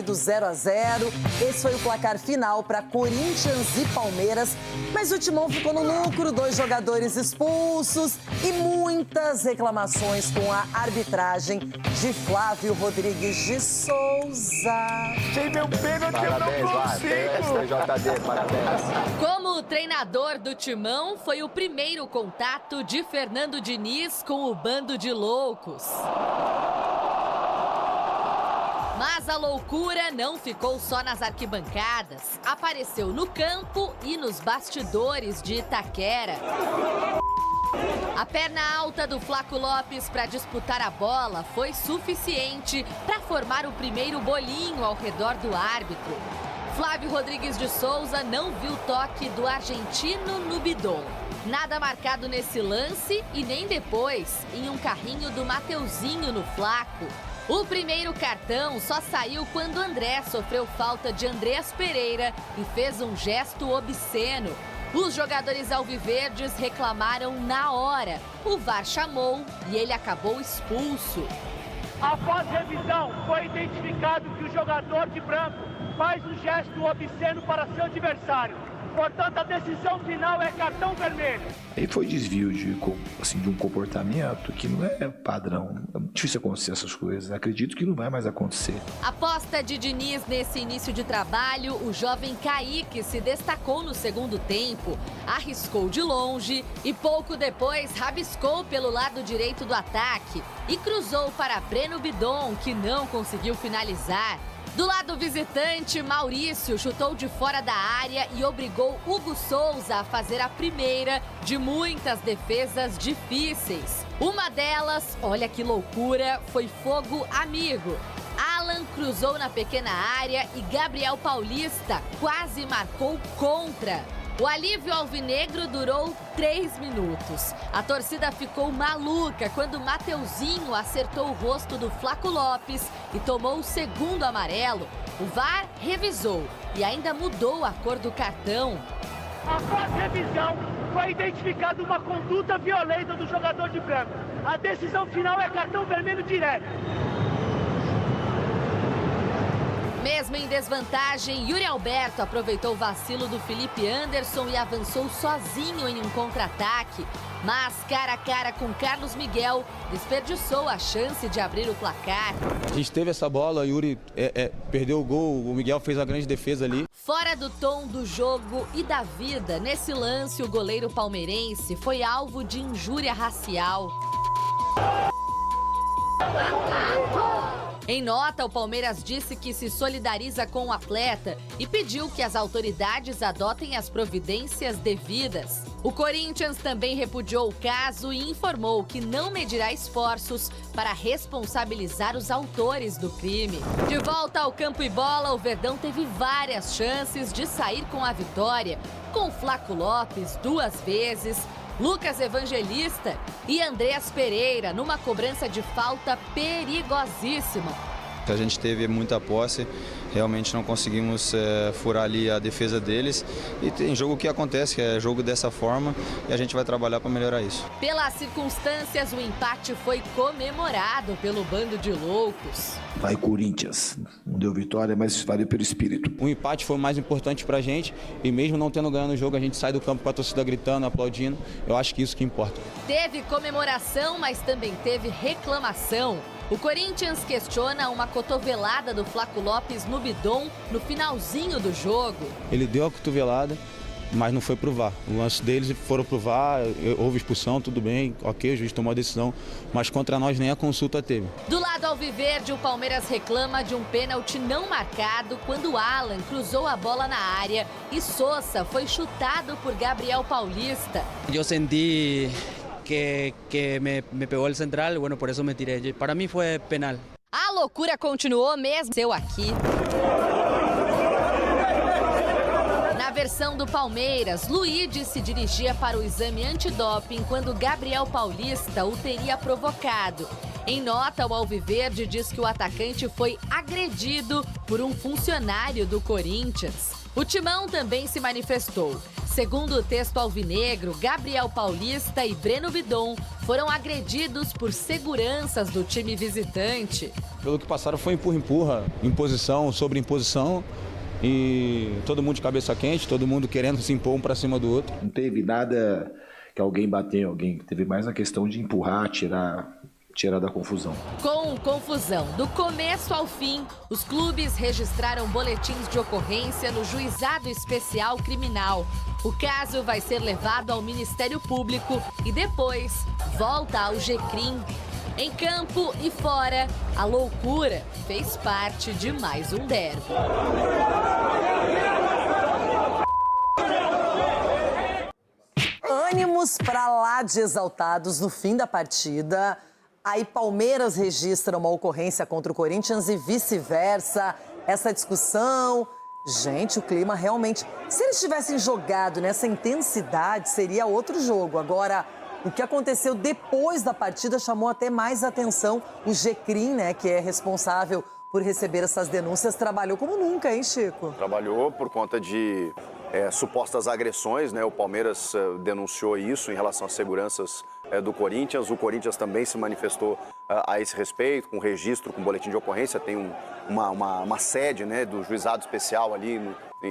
Do 0-0, esse foi o placar final para Corinthians e Palmeiras, mas o Timão ficou no lucro, 2 jogadores expulsos e muitas reclamações com a arbitragem de Flávio Rodrigues de Souza. Sem meu pênalti eu não consigo. STJD, parabéns. Como treinador do Timão, foi o primeiro contato de Fernando Diniz com o bando de loucos. Mas a loucura não ficou só nas arquibancadas. Apareceu no campo e nos bastidores de Itaquera. A perna alta do Flaco Lopes para disputar a bola foi suficiente para formar o primeiro bolinho ao redor do árbitro. Flávio Rodrigues de Souza não viu o toque do argentino no bidon. Nada marcado nesse lance e nem depois, em um carrinho do Mateuzinho no Flaco. O primeiro cartão só saiu quando André sofreu falta de Andreas Pereira e fez um gesto obsceno. Os jogadores alviverdes reclamaram na hora. O VAR chamou e ele acabou expulso. Após revisão, foi identificado que o jogador de branco faz um gesto obsceno para seu adversário. Portanto, a decisão final é cartão vermelho. Aí foi desvio de um comportamento que não é padrão. É difícil acontecer essas coisas. Acredito que não vai mais acontecer. Aposta de Diniz nesse início de trabalho, o jovem Kaique se destacou no segundo tempo. Arriscou de longe e pouco depois rabiscou pelo lado direito do ataque e cruzou para Breno Bidon, que não conseguiu finalizar. Do lado visitante, Maurício chutou de fora da área e obrigou Hugo Souza a fazer a primeira de muitas defesas difíceis. Uma delas, olha que loucura, foi fogo amigo. Alan cruzou na pequena área e Gabriel Paulista quase marcou contra. O alívio alvinegro durou 3 minutos. A torcida ficou maluca quando Mateuzinho acertou o rosto do Flaco Lopes e tomou o segundo amarelo. O VAR revisou e ainda mudou a cor do cartão. Após revisão, foi identificada uma conduta violenta do jogador de branco. A decisão final é cartão vermelho direto. Mesmo em desvantagem, Yuri Alberto aproveitou o vacilo do Felipe Anderson e avançou sozinho em um contra-ataque. Mas, cara a cara com Carlos Miguel, desperdiçou a chance de abrir o placar. A gente teve essa bola, o Yuri perdeu o gol, o Miguel fez uma grande defesa ali. Fora do tom do jogo e da vida, nesse lance o goleiro palmeirense foi alvo de injúria racial. Em nota, o Palmeiras disse que se solidariza com o atleta e pediu que as autoridades adotem as providências devidas. O Corinthians também repudiou o caso e informou que não medirá esforços para responsabilizar os autores do crime. De volta ao campo e bola, o Verdão teve várias chances de sair com a vitória, com Flaco Lopes 2 vezes, Lucas Evangelista e Andreas Pereira numa cobrança de falta perigosíssima. A gente teve muita posse, realmente não conseguimos furar ali a defesa deles. E tem jogo que acontece, que é jogo dessa forma, e a gente vai trabalhar para melhorar isso. Pelas circunstâncias, o empate foi comemorado pelo bando de loucos. Vai Corinthians. Não deu vitória, mas valeu pelo espírito. O empate foi o mais importante pra gente e mesmo não tendo ganho no jogo, a gente sai do campo com a torcida gritando, aplaudindo. Eu acho que isso que importa. Teve comemoração, mas também teve reclamação. O Corinthians questiona uma cotovelada do Flaco Lopes no bidon no finalzinho do jogo. Ele deu a cotovelada, mas não foi pro VAR. O lance deles foram pro VAR, houve expulsão, tudo bem, ok, o juiz tomou a decisão, mas contra nós nem a consulta teve. Do lado alviverde, o Palmeiras reclama de um pênalti não marcado quando Alan cruzou a bola na área e Sousa foi chutado por Gabriel Paulista. Eu senti que me pegou el central, bueno, por eso me tiré. Para mí fue penal. A loucura continuou mesmo seu aqui. Na versão do Palmeiras, Luigi se dirigia para o exame antidoping quando Gabriel Paulista o teria provocado. Em nota, o alviverde diz que o atacante foi agredido por um funcionário do Corinthians. O Timão também se manifestou. Segundo o texto alvinegro, Gabriel Paulista e Breno Bidon foram agredidos por seguranças do time visitante. Pelo que passaram foi empurra-empurra, imposição sobre imposição e todo mundo de cabeça quente, todo mundo querendo se impor um para cima do outro. Não teve nada que alguém bateu em alguém, teve mais a questão de empurrar, tirar da confusão. Com confusão do começo ao fim, os clubes registraram boletins de ocorrência no Juizado Especial Criminal. O caso vai ser levado ao Ministério Público e depois volta ao GCRIM. Em campo e fora, a loucura fez parte de mais um derby. Ânimos pra lá de exaltados no fim da partida. Aí Palmeiras registra uma ocorrência contra o Corinthians e vice-versa. Essa discussão... Gente, o clima realmente... Se eles tivessem jogado nessa intensidade, seria outro jogo. Agora, o que aconteceu depois da partida chamou até mais atenção. O GCRIM, né, que é responsável por receber essas denúncias, trabalhou como nunca, hein, Chico? Trabalhou por conta de supostas agressões, né? O Palmeiras denunciou isso em relação às seguranças do Corinthians. O Corinthians também se manifestou a esse respeito, com registro, com boletim de ocorrência. Tem uma sede, né, do juizado especial ali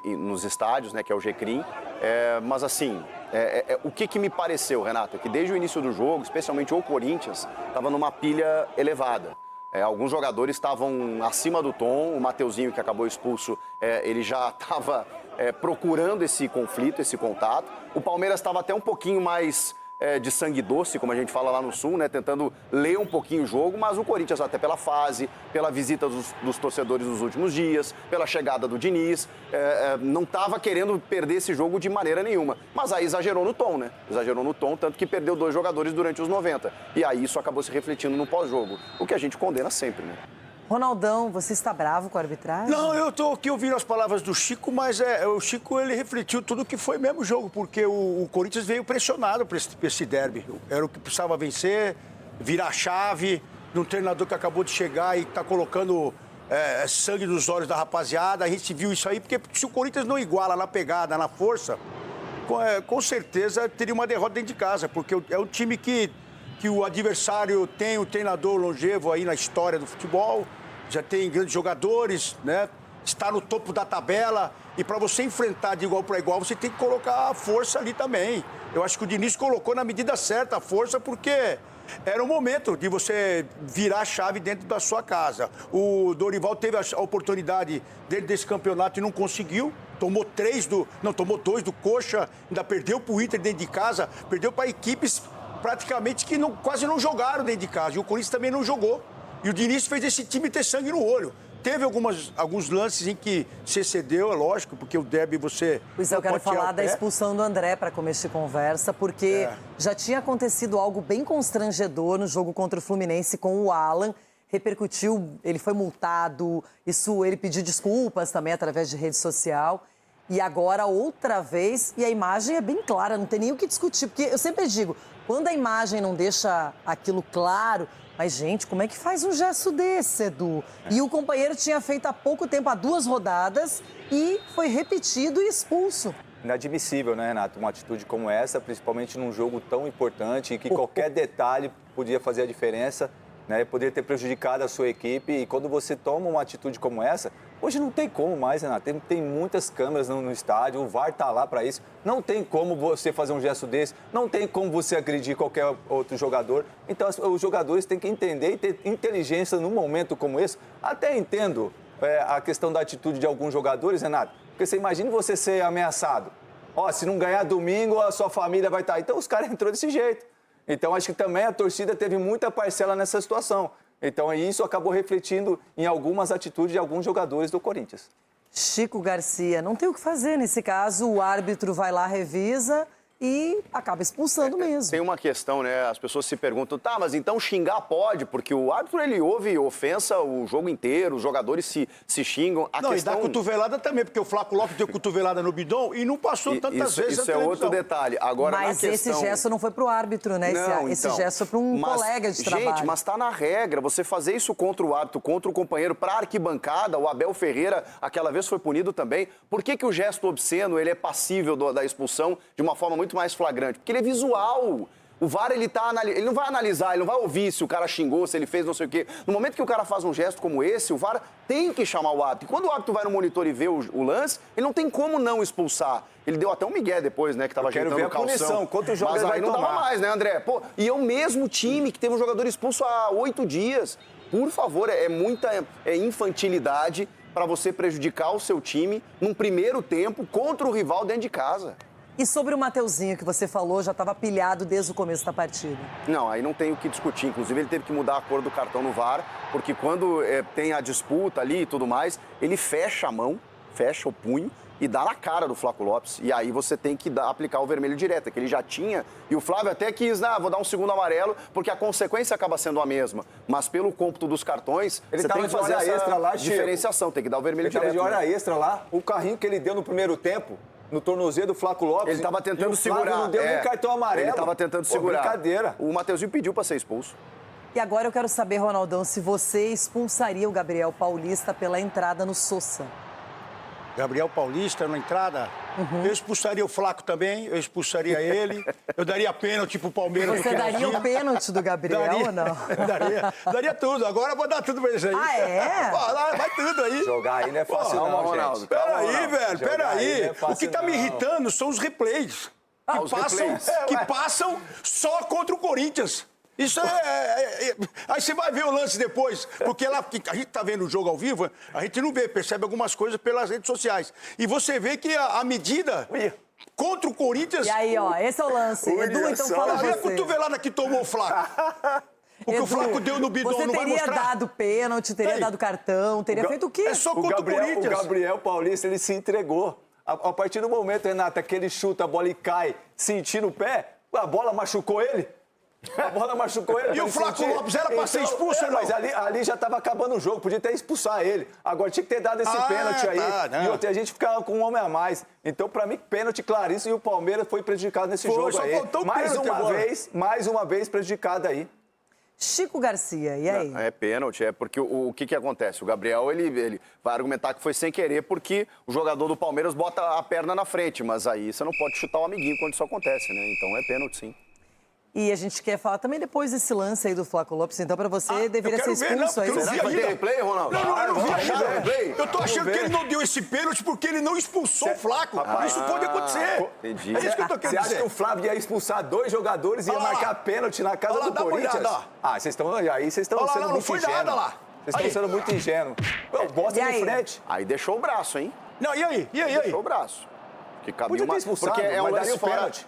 nos estádios, né, que é o GCRIM. Mas assim, o que me pareceu, Renato, é que desde o início do jogo, especialmente o Corinthians, estava numa pilha elevada. Alguns jogadores estavam acima do tom. O Mateuzinho, que acabou expulso, ele já estava procurando esse conflito, esse contato. O Palmeiras estava até um pouquinho mais de sangue doce, como a gente fala lá no Sul, né? Tentando ler um pouquinho o jogo, mas o Corinthians, até pela fase, pela visita dos torcedores nos últimos dias, pela chegada do Diniz, não estava querendo perder esse jogo de maneira nenhuma. Mas aí exagerou no tom, né? Exagerou no tom, tanto que perdeu 2 jogadores durante os 90. E aí isso acabou se refletindo no pós-jogo, o que a gente condena sempre, né? Ronaldão, você está bravo com a arbitragem? Não, eu estou aqui ouvindo as palavras do Chico, mas o Chico ele refletiu tudo que foi mesmo jogo, porque o Corinthians veio pressionado para esse derby. Era o que precisava vencer, virar a chave, de um treinador que acabou de chegar e está colocando sangue nos olhos da rapaziada. A gente viu isso aí, porque se o Corinthians não iguala na pegada, na força, com certeza teria uma derrota dentro de casa, porque é o time que o adversário tem, o treinador longevo aí na história do futebol, já tem grandes jogadores, né? Está no topo da tabela, e para você enfrentar de igual para igual, você tem que colocar a força ali também. Eu acho que o Diniz colocou na medida certa a força, porque era o momento de você virar a chave dentro da sua casa. O Dorival teve a oportunidade dentro desse campeonato e não conseguiu. Tomou 2 do Coxa, ainda perdeu para o Inter dentro de casa, perdeu para equipes praticamente que quase não jogaram dentro de casa. E o Corinthians também não jogou. E o Diniz fez esse time ter sangue no olho. Teve alguns lances em que se excedeu, é lógico, porque o derby você... Pois eu quero falar da expulsão do André para começar a conversa, porque já tinha acontecido algo bem constrangedor no jogo contra o Fluminense com o Alan. Repercutiu, ele foi multado, ele pediu desculpas também através de rede social. E agora, outra vez, e a imagem é bem clara, não tem nem o que discutir. Porque eu sempre digo, quando a imagem não deixa aquilo claro... Mas, gente, como é que faz um gesto desse, Edu? E o companheiro tinha feito há pouco tempo, há 2 rodadas, e foi repetido e expulso. Inadmissível, né, Renato? Uma atitude como essa, principalmente num jogo tão importante, em que qualquer detalhe podia fazer a diferença, né? Poderia ter prejudicado a sua equipe. E quando você toma uma atitude como essa, hoje não tem como mais, Renato. Tem muitas câmeras no estádio, o VAR está lá para isso. Não tem como você fazer um gesto desse, não tem como você agredir qualquer outro jogador. Então, os jogadores têm que entender e ter inteligência num momento como esse. Até entendo a questão da atitude de alguns jogadores, Renato, porque você imagina você ser ameaçado. Se não ganhar domingo, a sua família vai estar... Então, os caras entrou desse jeito. Então, acho que também a torcida teve muita parcela nessa situação. Então, isso acabou refletindo em algumas atitudes de alguns jogadores do Corinthians. Chico Garcia, não tem o que fazer nesse caso. O árbitro vai lá, revisa e acaba expulsando mesmo. Tem uma questão, né? As pessoas se perguntam, mas então xingar pode? Porque o árbitro, ele ouve ofensa o jogo inteiro, os jogadores se xingam. E dá cotovelada também, porque o Flaco Lopes deu cotovelada no bidão e não passou tantas vezes. Isso é outro detalhe. Agora, mas esse gesto não foi pro árbitro, né? Esse gesto foi para um colega de trabalho. Gente, mas tá na regra. Você fazer isso contra o árbitro, contra o companheiro, pra arquibancada, o Abel Ferreira, aquela vez foi punido também. Por que o gesto obsceno, ele é passível da expulsão de uma forma muito mais flagrante? Porque ele é visual. O VAR, ele não vai analisar, ele não vai ouvir se o cara xingou, se ele fez não sei o quê. No momento que o cara faz um gesto como esse, o VAR tem que chamar o árbitro. E quando o árbitro vai no monitor e vê o lance, ele não tem como não expulsar. Ele deu até um migué depois, né, que tava ajeitando o calção. Punição, quanto jogo mas ele aí vai não tomar? dava mais, né, André? Pô, e é o mesmo time que teve um jogador expulso há 8 dias. Por favor, é muita infantilidade para você prejudicar o seu time num primeiro tempo contra o rival dentro de casa. E sobre o Mateuzinho que você falou, já estava pilhado desde o começo da partida. Não, aí não tem o que discutir. Inclusive, ele teve que mudar a cor do cartão no VAR, porque quando tem a disputa ali e tudo mais, ele fecha a mão, fecha o punho e dá na cara do Flaco Lopes. E aí você tem que aplicar o vermelho direto, que ele já tinha. E o Flávio até quis, vou dar um segundo amarelo, porque a consequência acaba sendo a mesma. Mas pelo cômputo dos cartões, Ele você tem que fazer essa extra lá, diferenciação, tem que dar o vermelho ele direto. Ele tava de hora né? extra lá, o carrinho que ele deu no primeiro tempo, no tornozelo do Flaco Lopes. Ele estava tentando segurar. Não deu nem cartão amarelo. Ele estava tentando segurar. Brincadeira. O Mateuzinho pediu para ser expulso. E agora eu quero saber, Ronaldão, se você expulsaria o Gabriel Paulista pela entrada no Sousa. Gabriel Paulista na entrada, eu expulsaria o Flaco também, eu expulsaria ele, eu daria pênalti pro Palmeiras. Você daria o pênalti do Gabriel ou não? Daria tudo, agora eu vou dar tudo pra eles aí. Ah, é? Pô, vai tudo aí. Jogar aí não é fácil não, Ronaldo. gente. Peraí, velho, peraí. Não é O que tá me fácil, não. irritando são os replays. Que passam só contra o Corinthians. Isso Aí você vai ver o lance depois, porque lá a gente tá vendo o jogo ao vivo, a gente não vê, percebe algumas coisas pelas redes sociais. E você vê que a medida contra o Corinthians... E aí, ó, esse é o lance. Edu, então fala Olha a você. cotovelada que tomou o Flaco. O que o Flaco deu no bidon, não vai Você mostrar? teria dado pênalti, teria dado cartão, teria feito o quê? É só contra o Corinthians. O Gabriel Paulista, ele se entregou. A partir do momento, Renata, que ele chuta a bola e cai sentindo o pé, a bola machucou ele. A bola machucou ele. E o Flaco Lopes era pra ser expulso ou não? Mas ali já tava acabando o jogo, podia até expulsar ele. Agora tinha que ter dado esse pênalti aí. E outra, a gente ficava com um homem a mais. Então, pra mim, pênalti claríssimo e o Palmeiras foi prejudicado nesse jogo aí. Mais uma vez prejudicado aí. Chico Garcia, e aí? É pênalti, porque o que acontece? O Gabriel, ele vai argumentar que foi sem querer porque o jogador do Palmeiras bota a perna na frente, mas aí você não pode chutar o amiguinho quando isso acontece, né? Então é pênalti, sim. E a gente quer falar também depois desse lance aí do Flaco Lopes, então pra você deveria ser expulso aí. Será que vai ter replay, Ronaldo? Não, eu não vi ainda. Eu tô achando que ele não deu esse pênalti porque ele não expulsou o Flaco. Isso pode acontecer. Entendi. É isso que eu tô querendo Você acha dizer. que o Flávio ia expulsar 2 jogadores e ia marcar pênalti na casa do Corinthians? Vocês estão sendo muito ingênuos. Vocês estão sendo muito ingênuos. Bosta de frente. Aí deixou o braço, hein? Não, e aí? Deixou o braço. Que Podia ter expulsado, porque é mas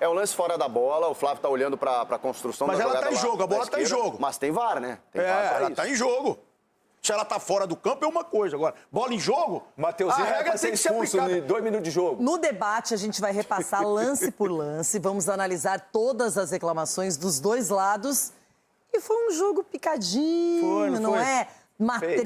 um lance fora da bola, o Flávio tá olhando pra construção da jogada. Mas ela tá em jogo, a bola tá em jogo. Mas tem VAR, né? Tem VAR pra Ela isso. tá em jogo. Se ela tá fora do campo é uma coisa. Agora, bola em jogo, Mateuzinho a vai regra ser tem que ser expulso aplicada. em 2 minutos de jogo. No debate, a gente vai repassar lance por lance, vamos analisar todas as reclamações dos dois lados. E foi um jogo picadinho, não é? Uma treta.